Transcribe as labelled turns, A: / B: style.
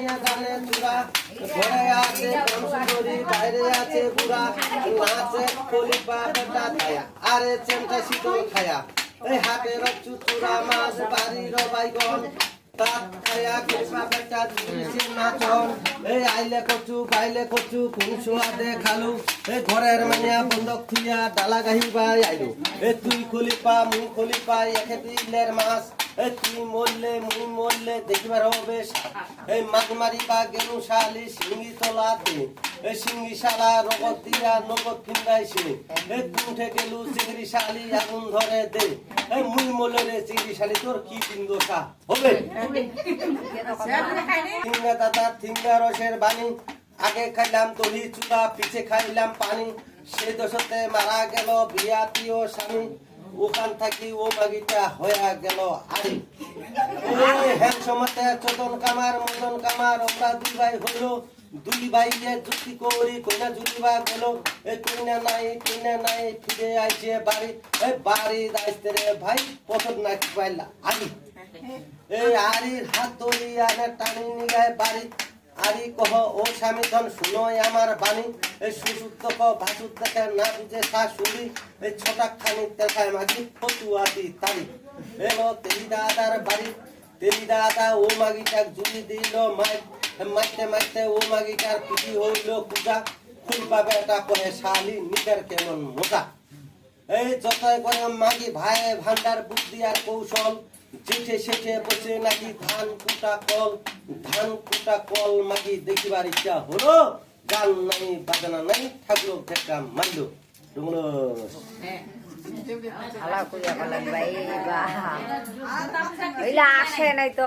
A: মাইয়া জানে চূড়া ঘরে আছে সুন্দরী বাইরে আছে বুড়া নাচে খলিফা বেটা খায়া আরে চেমটা শীতল খায়া এই হাটের চুচুরা মাছ বাড়ির বাইগন তাত খায়া খলিফা বেটা দিছে নাচন এই আইলে কচু বাইলে কচু কোন সোয়াদে খালু এই ঘরের মাইয়া বন্ধক থুইয়া ডালা গাহিবা আইলো এই তুই খলিফা মুই খলিফা একে দিলের মাছ এই তুই মরলে মুই মরলে দেখিবার হবে এই মাছ মারিবা গেলু শালি সিঙ্গি তলাতে এই সিঙ্গি শালা রগত দিয়া নগদ ফিন্দাইছে এই কুঠে গেলু চিংড়ি শালি আগুন ধরে দে এই মুই মরলে রে চিংড়ি শালি তোর কি পিন্দোসা হবে থিঙ্গা দাদা থিঙ্গা রসের বাণী আগে খাইলাম দহি চুলা পিছে খাইলাম পানি সে দশতে মারা গেল বিয়াতীয় স্বামী ওখান থাকি ও মাগিটা হয়ে গেল আরি হ্যাঁ সমতে চোদন কামার মদন কামার ওরা দুই ভাই হইল দুই ভাই যুক্তি করি কইনা জুলিবা গেল এই কইনা নাই ফিরে আইছে বাড়ি এই বাড়ি দাইতে রে ভাই পছন্দ না কি পাইলা আরি এই আরির হাত ধরি আনে টানি নিগায় বাড়ি আরি কহ ও স্বামী ধন শুনোই আমার বাণী এই সুসুদ্ধ ভাসুর দেখে না বুঝে শাশুড়ি এই ছটাক খানি তেলখায় মাগি ফতুয়াতি তারি এলো তেলি দাদার বাড়ি তেলি দাদা ও মাগিটাক জুড়ি দিল মাইতে মাইতে ও মাগিটার পিটি হইল পূজা ফুল পাবে এটা কহে শালি নিকার কেমন মোটা এই যতই করে মাগি ভাই ভান্ডার বুদ্ধি আর কৌশল যেঠে সেঠে বসে নাকি ধান কুটা কল মাগি দেখিবার ইচ্ছা হলো গান নাই বাজানা নাই ঠাকুর দেখা মারলো
B: ভালো কইয়া বলেন ভাই বা আসে নাই তো